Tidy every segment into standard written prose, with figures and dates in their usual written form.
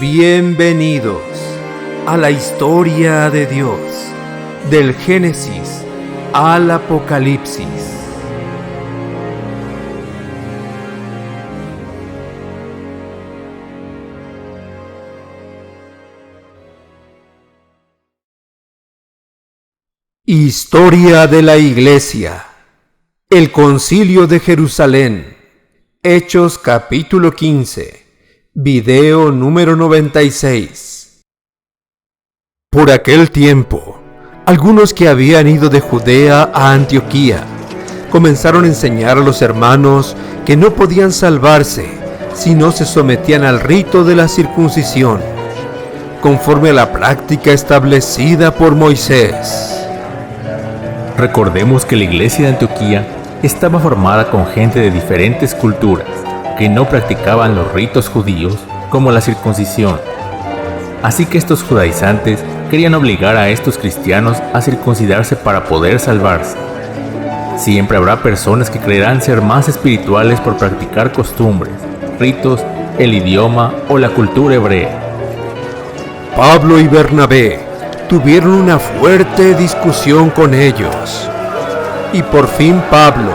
Bienvenidos a la historia de Dios, del Génesis al Apocalipsis. Historia de la Iglesia. El Concilio de Jerusalén. Hechos capítulo 15. Video número 96. Por aquel tiempo, algunos que habían ido de Judea a Antioquía comenzaron a enseñar a los hermanos que no podían salvarse si no se sometían al rito de la circuncisión, conforme a la práctica establecida por Moisés. Recordemos que la iglesia de Antioquía estaba formada con gente de diferentes culturas que no practicaban los ritos judíos como la circuncisión. Así que estos judaizantes querían obligar a estos cristianos a circuncidarse para poder salvarse. Siempre habrá personas que creerán ser más espirituales por practicar costumbres, ritos, el idioma o la cultura hebrea. Pablo y Bernabé tuvieron una fuerte discusión con ellos. Y por fin Pablo,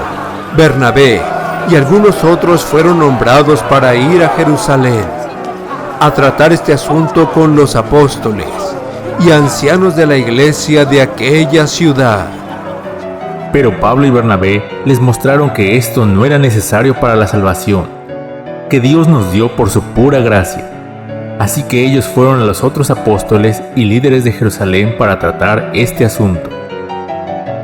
Bernabé y algunos otros fueron nombrados para ir a Jerusalén a tratar este asunto con los apóstoles y ancianos de la iglesia de aquella ciudad. Pero Pablo y Bernabé les mostraron que esto no era necesario para la salvación, que Dios nos dio por su pura gracia. Así que ellos fueron a los otros apóstoles y líderes de Jerusalén para tratar este asunto.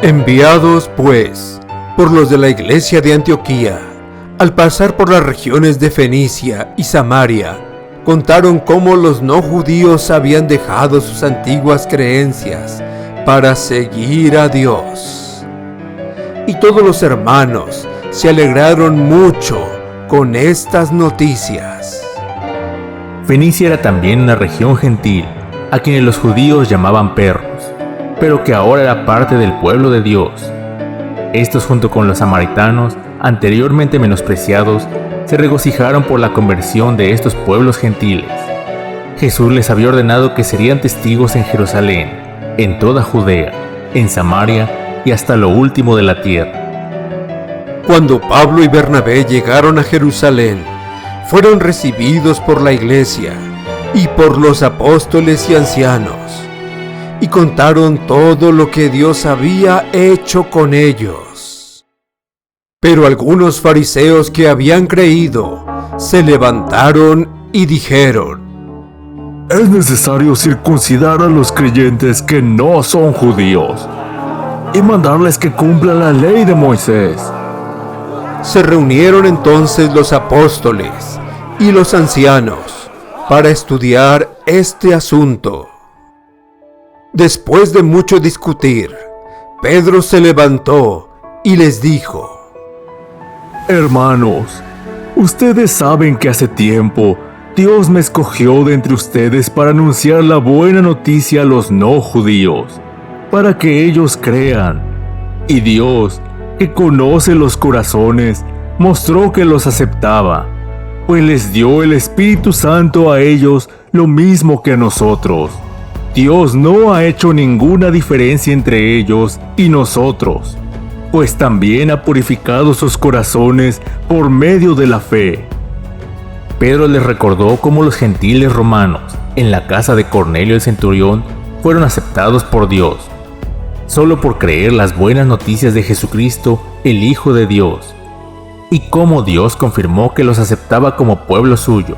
Enviados, pues, por los de la iglesia de Antioquía, al pasar por las regiones de Fenicia y Samaria, contaron cómo los no judíos habían dejado sus antiguas creencias para seguir a Dios. Y todos los hermanos se alegraron mucho con estas noticias. Fenicia era también una región gentil, a quienes los judíos llamaban perros, pero que ahora era parte del pueblo de Dios. Estos, junto con los samaritanos, anteriormente menospreciados, se regocijaron por la conversión de estos pueblos gentiles. Jesús les había ordenado que serían testigos en Jerusalén, en toda Judea, en Samaria y hasta lo último de la tierra. Cuando Pablo y Bernabé llegaron a Jerusalén, fueron recibidos por la iglesia y por los apóstoles y ancianos, y contaron todo lo que Dios había hecho con ellos. Pero algunos fariseos que habían creído se levantaron y dijeron: es necesario circuncidar a los creyentes que no son judíos y mandarles que cumplan la ley de Moisés. Se reunieron entonces los apóstoles y los ancianos para estudiar este asunto. Después de mucho discutir, Pedro se levantó y les dijo: hermanos, ustedes saben que hace tiempo Dios me escogió de entre ustedes para anunciar la buena noticia a los no judíos, para que ellos crean. Y Dios, que conoce los corazones, mostró que los aceptaba, pues les dio el Espíritu Santo a ellos lo mismo que a nosotros. Dios no ha hecho ninguna diferencia entre ellos y nosotros, pues también ha purificado sus corazones por medio de la fe. Pedro les recordó cómo los gentiles romanos, en la casa de Cornelio el centurión, fueron aceptados por Dios, solo por creer las buenas noticias de Jesucristo, el Hijo de Dios, y cómo Dios confirmó que los aceptaba como pueblo suyo,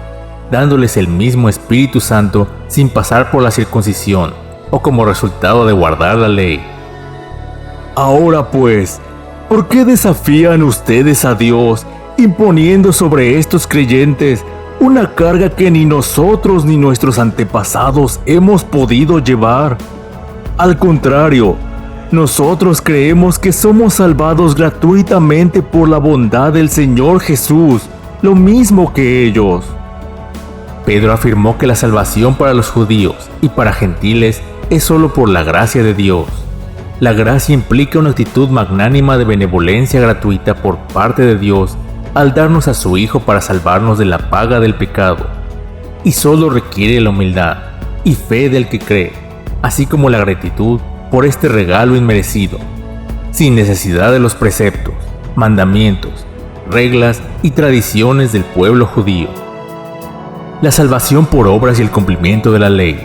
dándoles el mismo Espíritu Santo sin pasar por la circuncisión, o como resultado de guardar la ley. Ahora pues, ¿por qué desafían ustedes a Dios, imponiendo sobre estos creyentes una carga que ni nosotros ni nuestros antepasados hemos podido llevar? Al contrario, nosotros creemos que somos salvados gratuitamente por la bondad del Señor Jesús, lo mismo que ellos. Pedro afirmó que la salvación para los judíos y para gentiles es solo por la gracia de Dios. La gracia implica una actitud magnánima de benevolencia gratuita por parte de Dios al darnos a su Hijo para salvarnos de la paga del pecado. y solo requiere la humildad y fe del que cree, así como la gratitud por este regalo inmerecido, sin necesidad de los preceptos, mandamientos, reglas y tradiciones del pueblo judío. La salvación por obras y el cumplimiento de la ley,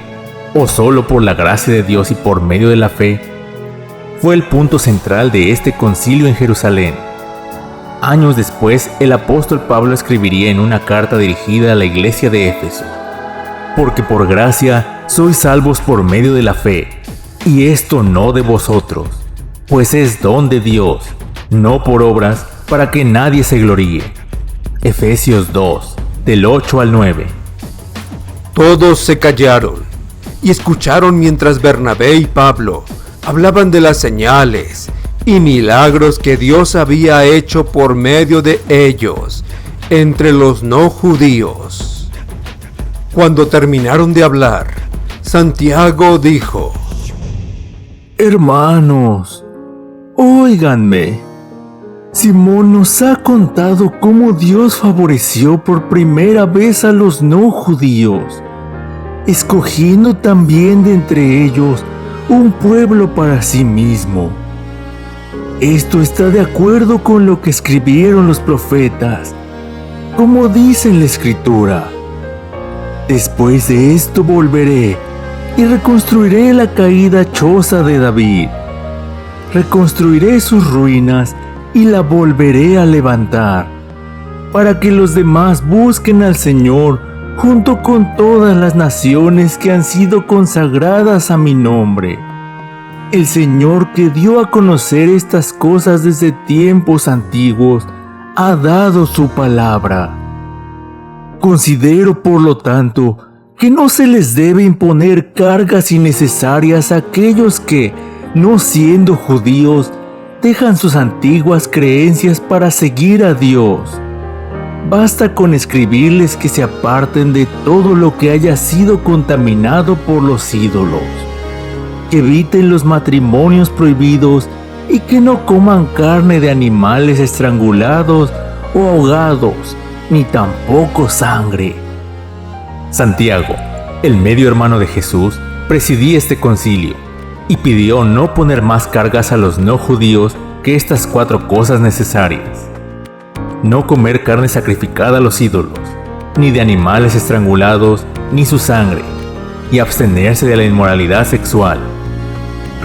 o solo por la gracia de Dios y por medio de la fe, fue el punto central de este concilio en Jerusalén. Años después, el apóstol Pablo escribiría en una carta dirigida a la iglesia de Éfeso: porque por gracia sois salvos por medio de la fe, y esto no de vosotros, pues es don de Dios, no por obras, para que nadie se gloríe. Efesios 2, del 8 al 9. Todos se callaron y escucharon mientras Bernabé y Pablo hablaban de las señales y milagros que Dios había hecho por medio de ellos entre los no judíos. Cuando terminaron de hablar, Santiago dijo: Hermanos, óiganme. Simón nos ha contado cómo Dios favoreció por primera vez a los no judíos, escogiendo también de entre ellos un pueblo para sí mismo. Esto está de acuerdo con lo que escribieron los profetas, como dice en la Escritura: después de esto volveré y reconstruiré la caída choza de David. Reconstruiré sus ruinas y la volveré a levantar, para que los demás busquen al Señor junto con todas las naciones que han sido consagradas a mi nombre. El Señor, que dio a conocer estas cosas desde tiempos antiguos, ha dado su palabra. Considero, por lo tanto, que no se les debe imponer cargas innecesarias a aquellos que, no siendo judíos, dejan sus antiguas creencias para seguir a Dios. Basta con escribirles que se aparten de todo lo que haya sido contaminado por los ídolos, que eviten los matrimonios prohibidos y que no coman carne de animales estrangulados o ahogados, ni tampoco sangre. Santiago, el medio hermano de Jesús, presidía este concilio y pidió no poner más cargas a los no judíos que estas 4 cosas necesarias: no comer carne sacrificada a los ídolos, ni de animales estrangulados, ni su sangre, y abstenerse de la inmoralidad sexual,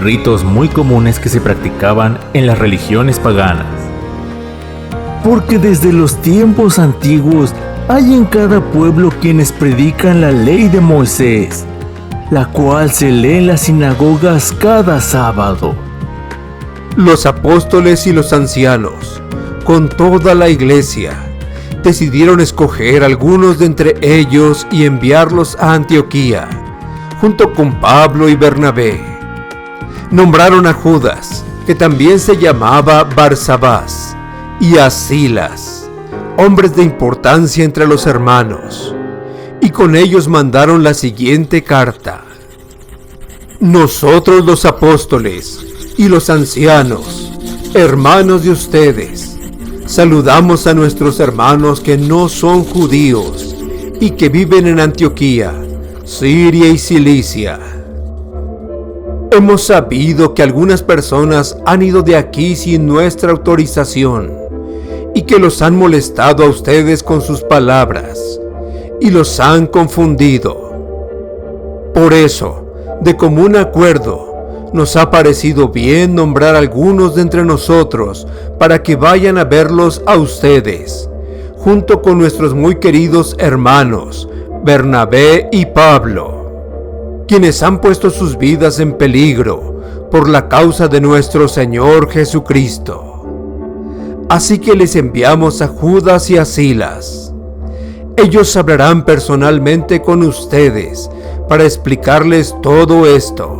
ritos muy comunes que se practicaban en las religiones paganas. Porque desde los tiempos antiguos hay en cada pueblo quienes predican la ley de Moisés, la cual se lee en las sinagogas cada sábado. Los apóstoles y los ancianos, con toda la iglesia, decidieron escoger algunos de entre ellos y enviarlos a Antioquía, junto con Pablo y Bernabé. Nombraron a Judas, que también se llamaba Barsabás, y a Silas, hombres de importancia entre los hermanos, y con ellos mandaron la siguiente carta: nosotros los apóstoles y los ancianos, hermanos de ustedes, saludamos a nuestros hermanos que no son judíos y que viven en Antioquía, Siria y Cilicia. Hemos sabido que algunas personas han ido de aquí sin nuestra autorización y que los han molestado a ustedes con sus palabras y los han confundido. Por eso, de común acuerdo, nos ha parecido bien nombrar a algunos de entre nosotros para que vayan a verlos a ustedes, junto con nuestros muy queridos hermanos Bernabé y Pablo, quienes han puesto sus vidas en peligro por la causa de nuestro Señor Jesucristo. Así que les enviamos a Judas y a Silas. Ellos hablarán personalmente con ustedes para explicarles todo esto.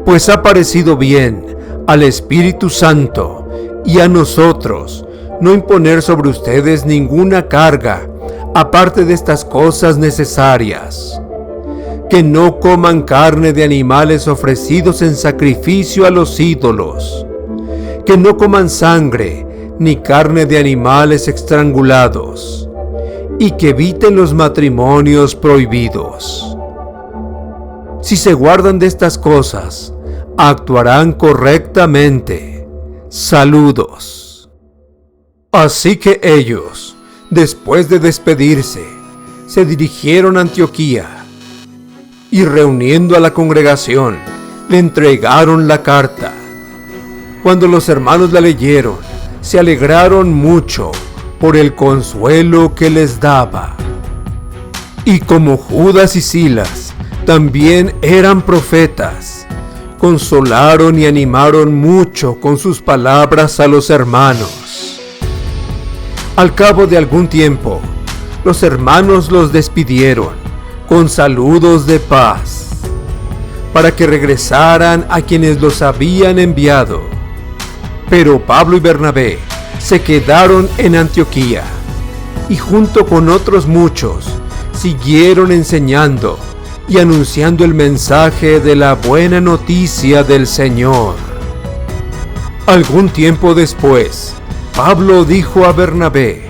Pues ha parecido bien al Espíritu Santo y a nosotros no imponer sobre ustedes ninguna carga aparte de estas cosas necesarias: que no coman carne de animales ofrecidos en sacrificio a los ídolos, que no coman sangre ni carne de animales estrangulados, y que eviten los matrimonios prohibidos. Si se guardan de estas cosas, actuarán correctamente. Saludos. Así que ellos, después de despedirse, se dirigieron a Antioquía y, reuniendo a la congregación, le entregaron la carta. Cuando los hermanos la leyeron, se alegraron mucho por el consuelo que les daba. Y como Judas y Silas también eran profetas, consolaron y animaron mucho con sus palabras a los hermanos. Al cabo de algún tiempo, los hermanos los despidieron con saludos de paz, para que regresaran a quienes los habían enviado. Pero Pablo y Bernabé se quedaron en Antioquía y junto con otros muchos siguieron enseñando y anunciando el mensaje de la buena noticia del Señor. Algún tiempo después, Pablo dijo a Bernabé: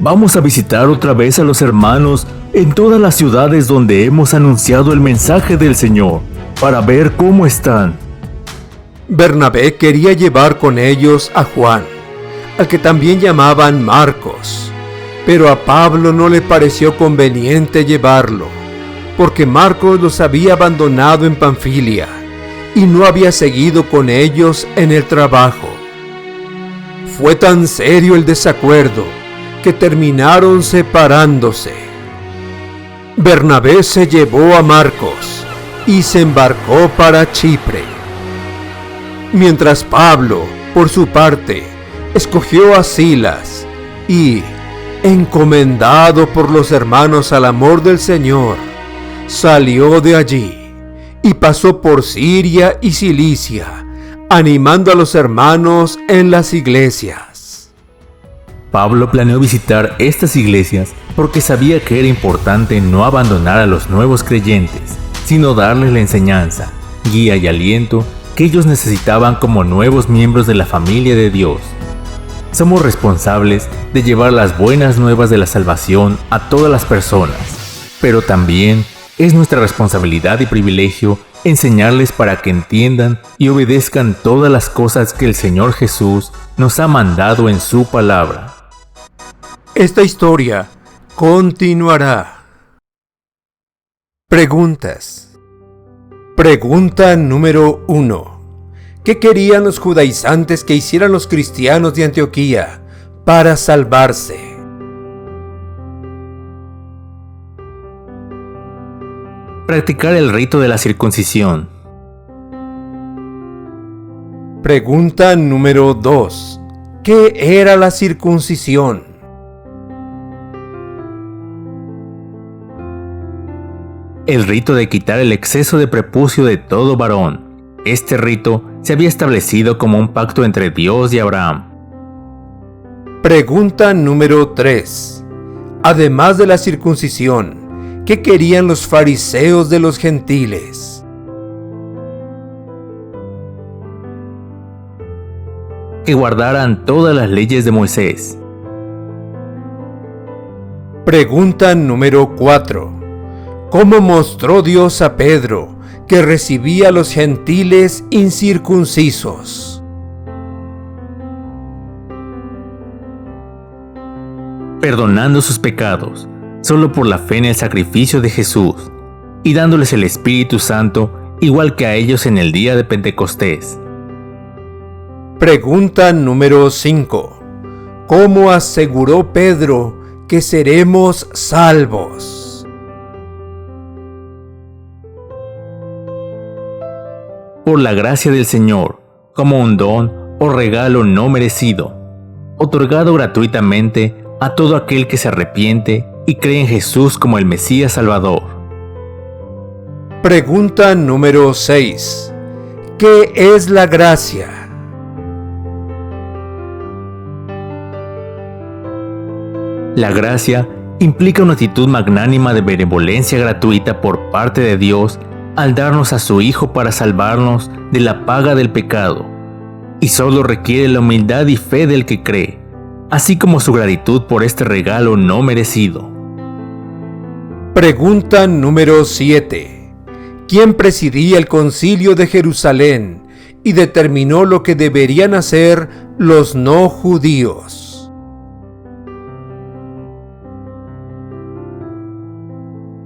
Vamos a visitar otra vez a los hermanos en todas las ciudades donde hemos anunciado el mensaje del Señor, para ver cómo están. Bernabé quería llevar con ellos a Juan, al que también llamaban Marcos, pero a Pablo no le pareció conveniente llevarlo, porque Marcos los había abandonado en Panfilia y no había seguido con ellos en el trabajo. Fue tan serio el desacuerdo que terminaron separándose. Bernabé se llevó a Marcos y se embarcó para Chipre, mientras Pablo, por su parte, escogió a Silas y, encomendado por los hermanos al amor del Señor, salió de allí y pasó por Siria y Cilicia, animando a los hermanos en las iglesias. Pablo planeó visitar estas iglesias porque sabía que era importante no abandonar a los nuevos creyentes, sino darles la enseñanza, guía y aliento que ellos necesitaban como nuevos miembros de la familia de Dios. Somos responsables de llevar las buenas nuevas de la salvación a todas las personas, pero también es nuestra responsabilidad y privilegio enseñarles para que entiendan y obedezcan todas las cosas que el Señor Jesús nos ha mandado en su palabra. Esta historia continuará. Preguntas. Pregunta número 1. ¿Qué querían los judaizantes que hicieran los cristianos de Antioquía para salvarse? Practicar el rito de la circuncisión. Pregunta número 2. ¿Qué era la circuncisión? El rito de quitar el exceso de prepucio de todo varón. Este rito se había establecido como un pacto entre Dios y Abraham. Pregunta número 3. Además de la circuncisión, ¿qué querían los fariseos de los gentiles? Que guardaran todas las leyes de Moisés. Pregunta número 4. ¿Cómo mostró Dios a Pedro que recibía a los gentiles incircuncisos? Perdonando sus pecados, solo por la fe en el sacrificio de Jesús, y dándoles el Espíritu Santo, igual que a ellos en el día de Pentecostés. Pregunta número 5. ¿Cómo aseguró Pedro que seremos salvos? Por la gracia del Señor, como un don o regalo no merecido, otorgado gratuitamente a todo aquel que se arrepiente y cree en Jesús como el Mesías Salvador. Pregunta número 6. ¿Qué es la gracia? La gracia implica una actitud magnánima de benevolencia gratuita por parte de Dios al darnos a su Hijo para salvarnos de la paga del pecado, y solo requiere la humildad y fe del que cree, así como su gratitud por este regalo no merecido. Pregunta número 7. ¿Quién presidía el Concilio de Jerusalén y determinó lo que deberían hacer los no judíos?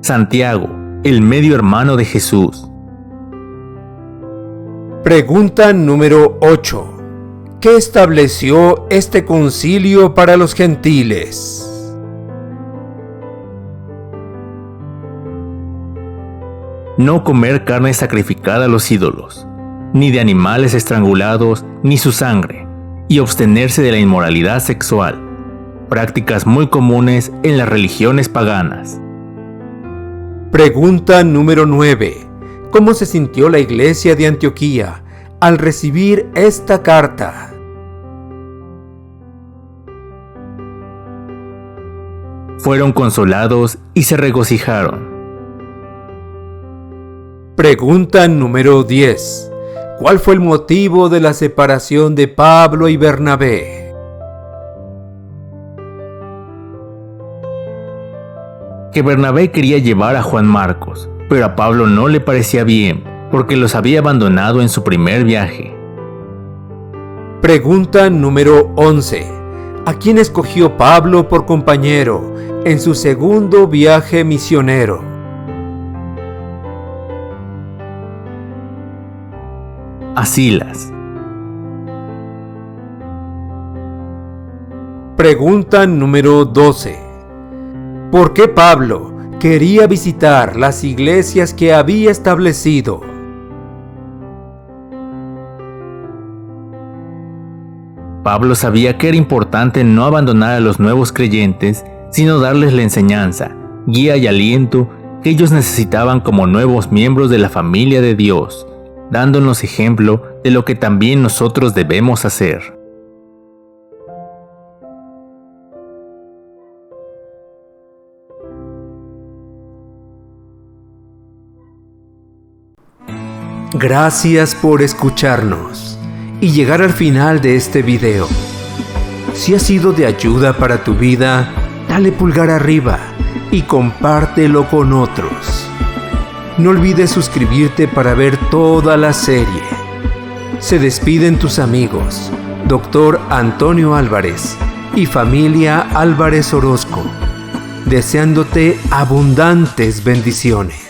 Santiago, el medio hermano de Jesús. Pregunta número 8. ¿Qué estableció este concilio para los gentiles? No comer carne sacrificada a los ídolos, ni de animales estrangulados, ni su sangre, y abstenerse de la inmoralidad sexual, prácticas muy comunes en las religiones paganas. Pregunta número 9. ¿Cómo se sintió la iglesia de Antioquía al recibir esta carta? Fueron consolados y se regocijaron. Pregunta número 10. ¿Cuál fue el motivo de la separación de Pablo y Bernabé? Que Bernabé quería llevar a Juan Marcos, pero a Pablo no le parecía bien, porque los había abandonado en su primer viaje. Pregunta número 11. ¿A quién escogió Pablo por compañero en su segundo viaje misionero? A Silas. Pregunta número 12. ¿Por qué Pablo quería visitar las iglesias que había establecido? Pablo sabía que era importante no abandonar a los nuevos creyentes, sino darles la enseñanza, guía y aliento que ellos necesitaban como nuevos miembros de la familia de Dios, dándonos ejemplo de lo que también nosotros debemos hacer. Gracias por escucharnos y llegar al final de este video. Si ha sido de ayuda para tu vida, dale pulgar arriba y compártelo con otros. No olvides suscribirte para ver toda la serie. Se despiden tus amigos, Dr. Antonio Álvarez y familia Álvarez Orozco, deseándote abundantes bendiciones.